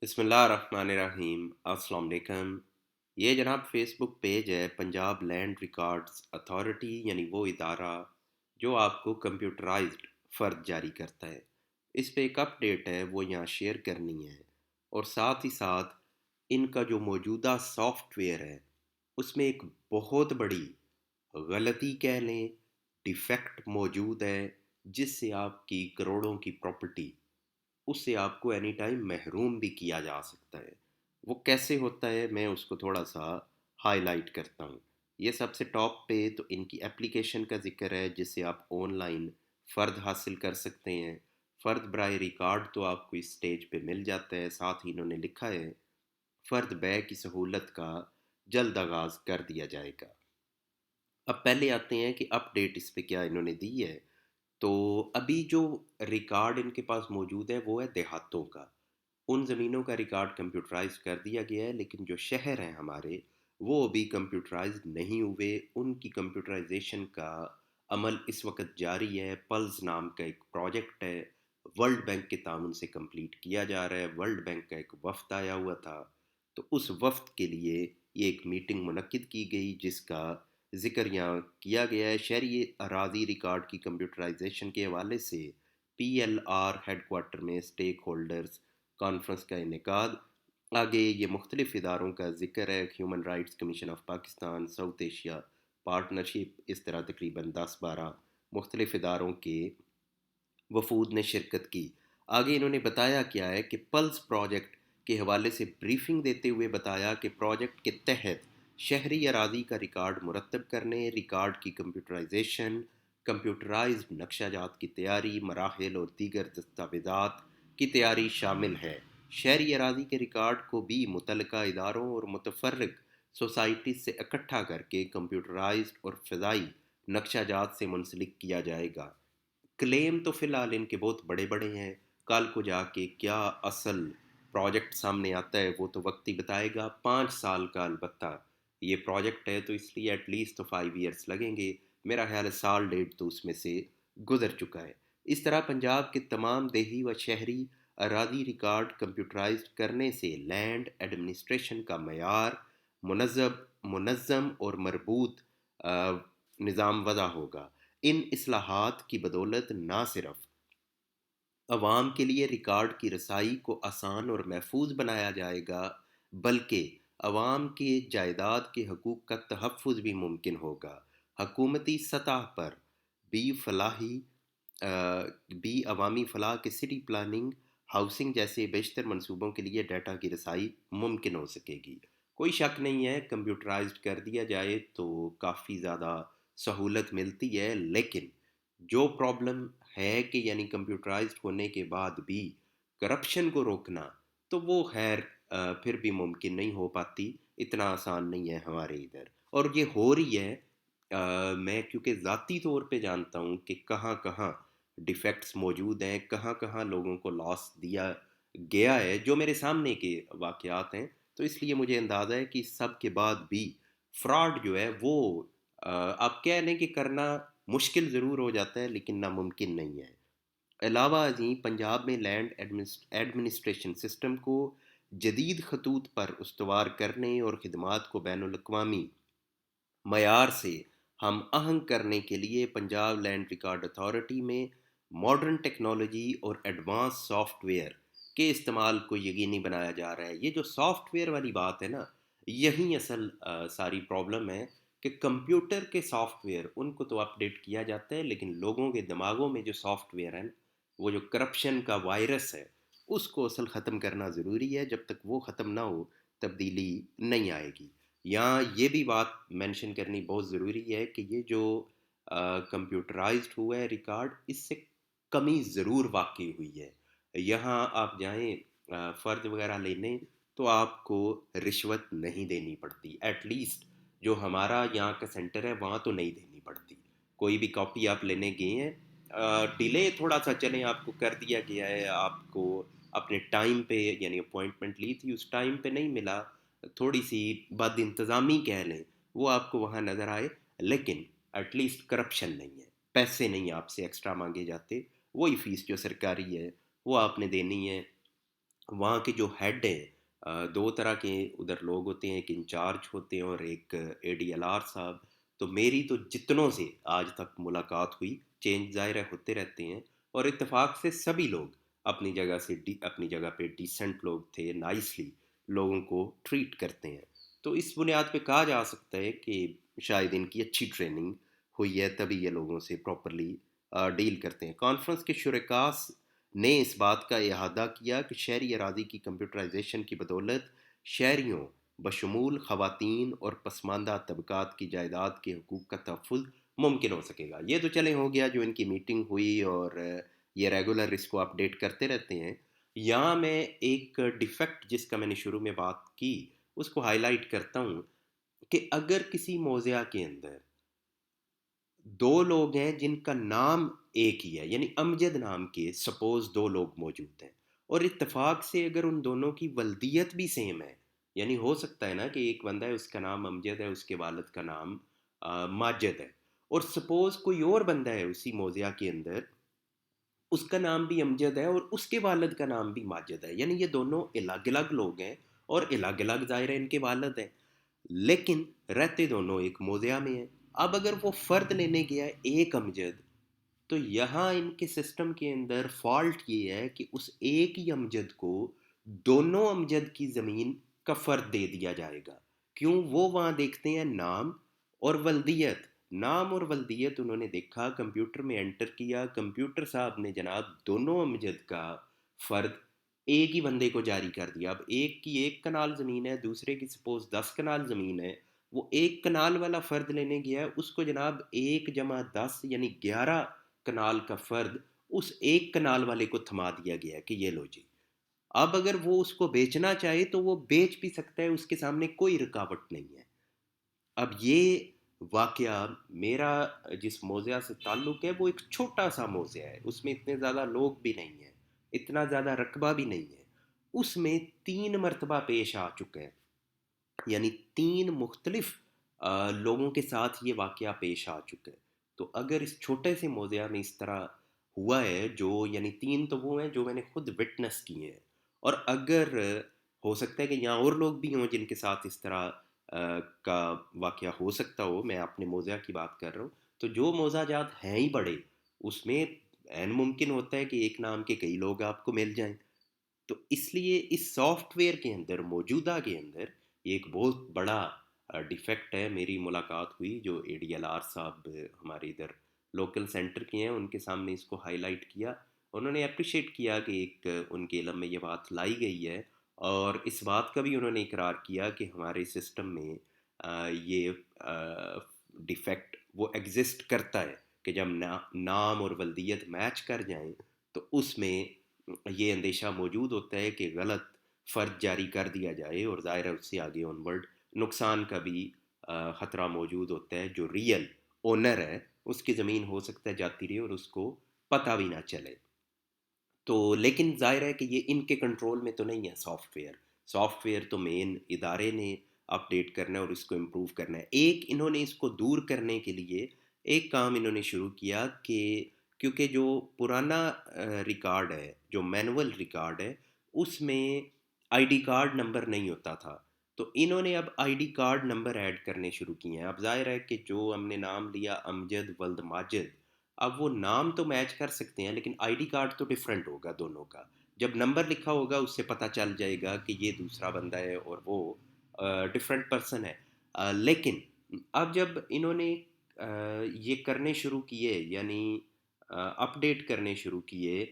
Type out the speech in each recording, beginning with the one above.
بسم اللہ الرحمن الرحیم، السلام علیکم۔ یہ جناب فیس بک پیج ہے پنجاب لینڈ ریکارڈز اتھارٹی، یعنی وہ ادارہ جو آپ کو کمپیوٹرائزڈ فرد جاری کرتا ہے۔ اس پہ ایک اپ ڈیٹ ہے، وہ یہاں شیئر کرنی ہے، اور ساتھ ہی ساتھ ان کا جو موجودہ سافٹ ویئر ہے اس میں ایک بہت بڑی غلطی کہہ لیں، ڈیفیکٹ موجود ہے، جس سے آپ کی کروڑوں کی پراپرٹی، اس سے آپ کو اینی ٹائم محروم بھی کیا جا سکتا ہے۔ وہ کیسے ہوتا ہے، میں اس کو تھوڑا سا ہائی لائٹ کرتا ہوں۔ یہ سب سے ٹاپ پہ تو ان کی اپلیکیشن کا ذکر ہے، جس سے آپ آن لائن فرد حاصل کر سکتے ہیں۔ فرد برائے ریکارڈ تو آپ کو اس سٹیج پہ مل جاتا ہے، ساتھ ہی انہوں نے لکھا ہے فرد بے کی سہولت کا جلد آغاز کر دیا جائے گا۔ اب پہلے آتے ہیں کہ اپ ڈیٹ اس پہ کیا انہوں نے دی ہے۔ تو ابھی جو ریکارڈ ان کے پاس موجود ہے وہ ہے دیہاتوں کا۔ ان زمینوں کا ریکارڈ کمپیوٹرائز کر دیا گیا ہے، لیکن جو شہر ہیں ہمارے وہ ابھی کمپیوٹرائز نہیں ہوئے۔ ان کی کمپیوٹرائزیشن کا عمل اس وقت جاری ہے۔ پلز نام کا ایک پروجیکٹ ہے، ورلڈ بینک کے تعاون سے کمپلیٹ کیا جا رہا ہے۔ ورلڈ بینک کا ایک وفد آیا ہوا تھا، تو اس وفد کے لیے یہ ایک میٹنگ منعقد کی گئی، جس کا ذکر یہاں کیا گیا ہے۔ شہری اراضی ریکارڈ کی کمپیوٹرائزیشن کے حوالے سے P L R headquarter میں اسٹیک ہولڈرز کانفرنس کا انعقاد۔ آگے یہ مختلف اداروں کا ذکر ہے، human rights commission of Pakistan, south Asia partnership, اس طرح تقریباً 10-12 مختلف اداروں کے وفود نے شرکت کی۔ آگے انہوں نے بتایا کیا ہے کہ پلس پروجیکٹ کے حوالے سے بریفنگ دیتے ہوئے بتایا کہ پروجیکٹ کے تحت شہری اراضی کا ریکارڈ مرتب کرنے، ریکارڈ کی کمپیوٹرائزیشن، کمپیوٹرائزڈ نقشہ جات کی تیاری، مراحل اور دیگر دستاویزات کی تیاری شامل ہے۔ شہری اراضی کے ریکارڈ کو بھی متعلقہ اداروں اور متفرق سوسائٹی سے اکٹھا کر کے کمپیوٹرائزڈ اور فضائی نقشہ جات سے منسلک کیا جائے گا۔ کلیم تو فی الحال ان کے بہت بڑے بڑے ہیں، کل کو جا کے کیا اصل پروجیکٹ سامنے آتا ہے وہ تو وقت ہی بتائے گا۔ 5 سال کا البتہ یہ پروجیکٹ ہے، تو اس لیے ایٹ لیسٹ تو 5 ایئرس لگیں گے۔ میرا خیال ہے سال ڈیڑھ تو اس میں سے گزر چکا ہے۔ اس طرح پنجاب کے تمام دیہی و شہری اراضی ریکارڈ کمپیوٹرائزڈ کرنے سے لینڈ ایڈمنسٹریشن کا معیار منظم اور مربوط نظام وضع ہوگا۔ ان اصلاحات کی بدولت نہ صرف عوام کے لیے ریکارڈ کی رسائی کو آسان اور محفوظ بنایا جائے گا، بلکہ عوام کے جائیداد کے حقوق کا تحفظ بھی ممکن ہوگا۔ حکومتی سطح پر بھی عوامی فلاح کے سٹی پلاننگ، ہاؤسنگ جیسے بیشتر منصوبوں کے لیے ڈیٹا کی رسائی ممکن ہو سکے گی۔ کوئی شک نہیں ہے، کمپیوٹرائزڈ کر دیا جائے تو کافی زیادہ سہولت ملتی ہے، لیکن جو پرابلم ہے کہ یعنی کمپیوٹرائزڈ ہونے کے بعد بھی کرپشن کو روکنا، تو وہ خیر پھر بھی ممکن نہیں ہو پاتی، اتنا آسان نہیں ہے ہمارے ادھر، اور یہ ہو رہی ہے۔ میں کیونکہ ذاتی طور پہ جانتا ہوں کہ کہاں کہاں ڈیفیکٹس موجود ہیں، کہاں کہاں لوگوں کو لاس دیا گیا ہے، جو میرے سامنے کے واقعات ہیں، تو اس لیے مجھے اندازہ ہے کہ سب کے بعد بھی فراڈ جو ہے وہ آپ کہہ لیں کہ کرنا مشکل ضرور ہو جاتا ہے، لیکن ناممکن نہیں ہے۔ علاوہ ازیں پنجاب میں لینڈ ایڈمنسٹریشن سسٹم کو جدید خطوط پر استوار کرنے اور خدمات کو بین الاقوامی معیار سے ہم آہنگ کرنے کے لیے پنجاب لینڈ ریکارڈ اتھارٹی میں ماڈرن ٹیکنالوجی اور ایڈوانس سافٹ ویئر کے استعمال کو یقینی بنایا جا رہا ہے۔ یہ جو سافٹ ویئر والی بات ہے نا، یہی اصل ساری پرابلم ہے کہ کمپیوٹر کے سافٹ ویئر ان کو تو اپ ڈیٹ کیا جاتا ہے، لیکن لوگوں کے دماغوں میں جو سافٹ ویئر ہے، وہ جو کرپشن کا وائرس ہے، اس کو اصل ختم کرنا ضروری ہے۔ جب تک وہ ختم نہ ہو تبدیلی نہیں آئے گی۔ یہاں یہ بھی بات مینشن کرنی بہت ضروری ہے کہ یہ جو کمپیوٹرائزڈ ہوا ہے ریکارڈ، اس سے کمی ضرور واقع ہوئی ہے۔ یہاں آپ جائیں فرد وغیرہ لینے تو آپ کو رشوت نہیں دینی پڑتی، ایٹ لیسٹ جو ہمارا یہاں کا سینٹر ہے وہاں تو نہیں دینی پڑتی۔ کوئی بھی کاپی آپ لینے گئے ہیں، ڈیلے تھوڑا سا چلیں آپ کو کر دیا گیا ہے، آپ کو اپنے ٹائم پہ یعنی اپوائنٹمنٹ لی تھی اس ٹائم پہ نہیں ملا، تھوڑی سی بد انتظامی کہہ لیں، وہ آپ کو وہاں نظر آئے، لیکن ایٹ لیسٹ کرپشن نہیں ہے، پیسے نہیں آپ سے ایکسٹرا مانگے جاتے، وہی فیس جو سرکاری ہے وہ آپ نے دینی ہے۔ وہاں کے جو ہیڈ ہیں، دو طرح کے ادھر لوگ ہوتے ہیں، ایک انچارج ہوتے ہیں اور ایک اے ڈی ایل آر صاحب. تو میری تو جتنوں سے آج تک ملاقات ہوئی، چینج ظاہر ہوتے رہتے ہیں، اور اتفاق سے سبھی لوگ اپنی جگہ سے اپنی جگہ پہ ڈیسنٹ لوگ تھے، نائسلی لوگوں کو ٹریٹ کرتے ہیں. تو اس بنیاد پہ کہا جا سکتا ہے کہ شاید ان کی اچھی ٹریننگ ہوئی ہے، تبھی یہ لوگوں سے پراپرلی ڈیل کرتے ہیں. کانفرنس کے شرکاء نے اس بات کا احاطہ کیا کہ شہری اراضی کی کمپیوٹرائزیشن کی بدولت شہریوں بشمول خواتین اور پسماندہ طبقات کی جائیداد کے حقوق کا تحفظ ممکن ہو سکے گا. یہ تو چلے ہو گیا جو ان کی میٹنگ ہوئی، اور یہ ریگولر اس کو اپڈیٹ کرتے رہتے ہیں. یہاں میں ایک ڈیفیکٹ جس کا میں نے شروع میں بات کی اس کو ہائی لائٹ کرتا ہوں، کہ اگر کسی موضوع کے اندر دو لوگ ہیں جن کا نام ایک ہی ہے، یعنی امجد نام کے سپوز دو لوگ موجود ہیں، اور اتفاق سے اگر ان دونوں کی ولدیت بھی سیم ہے، یعنی ہو سکتا ہے نا کہ ایک بندہ ہے اس کا نام امجد ہے، اس کے والد کا نام ماجد ہے، اور سپوز کوئی اور بندہ ہے اسی موضوع کے اندر، اس کا نام بھی امجد ہے اور اس کے والد کا نام بھی ماجد ہے، یعنی یہ دونوں الگ الگ لوگ ہیں اور الگ الگ ظاہر ان کے والد ہیں، لیکن رہتے دونوں ایک موضوع میں ہیں. اب اگر وہ فرد لینے گیا ہے ایک امجد، تو یہاں ان کے سسٹم کے اندر فالٹ یہ ہے کہ اس ایک ہی امجد کو دونوں امجد کی زمین کا فرد دے دیا جائے گا. کیوں؟ وہ وہاں دیکھتے ہیں نام اور ولدیت. نام اور ولدیت انہوں نے دیکھا، کمپیوٹر میں انٹر کیا، کمپیوٹر صاحب نے جناب دونوں امجد کا فرد ایک ہی بندے کو جاری کر دیا. اب ایک کی 1 کنال زمین ہے، دوسرے کی سپوز 10 کنال زمین ہے، وہ 1 کنال والا فرد لینے گیا ہے، اس کو جناب 1 + 10 یعنی 11 کنال کا فرد اس 1 کنال والے کو تھما دیا گیا ہے کہ یہ لو جی. اب اگر وہ اس کو بیچنا چاہے تو وہ بیچ بھی سکتا ہے، اس کے سامنے کوئی رکاوٹ نہیں ہے. اب یہ واقعہ میرا جس موضوع سے تعلق ہے وہ ایک چھوٹا سا موضوع ہے، اس میں اتنے زیادہ لوگ بھی نہیں ہیں، اتنا زیادہ رقبہ بھی نہیں ہے. اس میں 3 مرتبہ پیش آ چکا ہے، یعنی 3 مختلف لوگوں کے ساتھ یہ واقعہ پیش آ چکا ہے. تو اگر اس چھوٹے سے موضوع میں اس طرح ہوا ہے، جو یعنی 3 تو وہ ہیں جو میں نے خود وٹنس کیے ہیں، اور اگر ہو سکتا ہے کہ یہاں اور لوگ بھی ہوں جن کے ساتھ اس طرح کا واقعہ ہو سکتا ہو، میں اپنے موضوع کی بات کر رہا ہوں. تو جو موضوع جات ہیں ہی بڑے، اس میں عین ممکن ہوتا ہے کہ ایک نام کے کئی لوگ آپ کو مل جائیں. تو اس لیے اس سافٹ ویئر کے اندر، موجودہ کے اندر، یہ ایک بہت بڑا ڈیفیکٹ ہے. میری ملاقات ہوئی جو اے ڈی ایل آر صاحب ہمارے ادھر لوکل سینٹر کے ہیں، ان کے سامنے اس کو ہائی لائٹ کیا. انہوں نے اپریشیٹ کیا کہ ایک ان کے علم میں یہ بات لائی گئی ہے، اور اس بات کا بھی انہوں نے اقرار کیا کہ ہمارے سسٹم میں یہ ڈیفیکٹ وہ ایگزسٹ کرتا ہے کہ جب نام اور ولدیت میچ کر جائیں تو اس میں یہ اندیشہ موجود ہوتا ہے کہ غلط فرد جاری کر دیا جائے، اور ظاہر ہے اس سے آگے آن ورڈ نقصان کا بھی خطرہ موجود ہوتا ہے. جو ریئل اونر ہے اس کی زمین ہو سکتا ہے جاتی رہے اور اس کو پتہ بھی نہ چلے. تو لیکن ظاہر ہے کہ یہ ان کے کنٹرول میں تو نہیں ہے سافٹ ویئر. سافٹ ویئر تو مین ادارے نے اپڈیٹ کرنا ہے اور اس کو امپروو کرنا ہے. ایک انہوں نے اس کو دور کرنے کے لیے ایک کام انہوں نے شروع کیا کہ کیونکہ جو پرانا ریکارڈ ہے، جو مینول ریکارڈ ہے، اس میں آئی ڈی کارڈ نمبر نہیں ہوتا تھا. تو انہوں نے اب I D card number add کرنے شروع کیے ہیں. اب ظاہر ہے کہ جو ہم نے نام لیا امجد ولد ماجد، اب وہ نام تو میچ کر سکتے ہیں لیکن آئی ڈی کارڈ تو ڈیفرنٹ ہوگا دونوں کا. جب نمبر لکھا ہوگا اس سے پتہ چل جائے گا کہ یہ دوسرا بندہ ہے اور وہ ڈیفرنٹ پرسن ہے. لیکن اب جب انہوں نے یہ کرنے شروع کیے، یعنی اپڈیٹ کرنے شروع کیے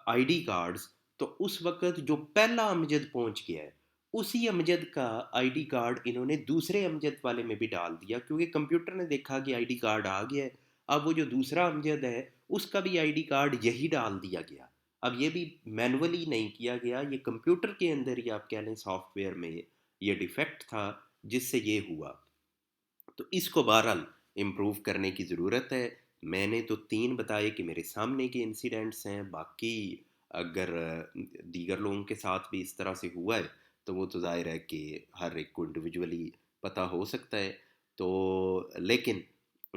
آئی ڈی کارڈز، تو اس وقت جو پہلا امجد پہنچ گیا ہے اسی امجد کا آئی ڈی کارڈ انہوں نے دوسرے امجد والے میں بھی ڈال دیا، کیونکہ کمپیوٹر نے دیکھا کہ آئی ڈی کارڈ آ گیا ہے. اب وہ جو دوسرا امجد ہے اس کا بھی آئی ڈی کارڈ یہی ڈال دیا گیا. اب یہ بھی مینولی نہیں کیا گیا، یہ کمپیوٹر کے اندر ہی آپ کہہ لیں سافٹ ویئر میں یہ ڈیفیکٹ تھا جس سے یہ ہوا. تو اس کو بہرحال امپروو کرنے کی ضرورت ہے. میں نے تو 3 بتائے کہ میرے سامنے کے انسیڈنٹس ہیں، باقی اگر دیگر لوگوں کے ساتھ بھی اس طرح سے ہوا ہے تو وہ تو ظاہر ہے کہ ہر ایک کو انڈیویجولی پتہ ہو سکتا ہے. تو لیکن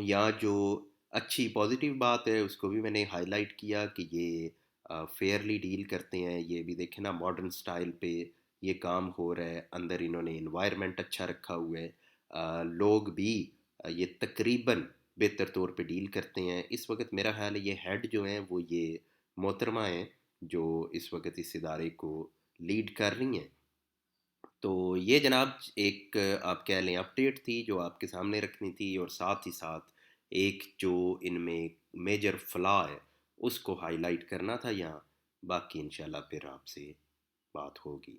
یہاں جو اچھی پازیٹیو بات ہے اس کو بھی میں نے ہائی لائٹ کیا کہ یہ فیئرلی ڈیل کرتے ہیں. یہ بھی دیکھیں نا ماڈرن سٹائل پہ یہ کام ہو رہا ہے، اندر انہوں نے انوائرمنٹ اچھا رکھا ہوا ہے. لوگ بھی یہ تقریباً بہتر طور پہ ڈیل کرتے ہیں. اس وقت میرا خیال ہے یہ ہیڈ جو ہیں وہ یہ محترمہ ہیں جو اس وقت اس ادارے کو لیڈ کر رہی ہیں. تو یہ جناب ایک آپ کہہ لیں اپڈیٹ تھی جو آپ کے سامنے رکھنی تھی، اور ساتھ ہی ساتھ ایک جو ان میں میجر فلا ہے اس کو ہائی لائٹ کرنا تھا یہاں. باقی انشاءاللہ پھر آپ سے بات ہوگی.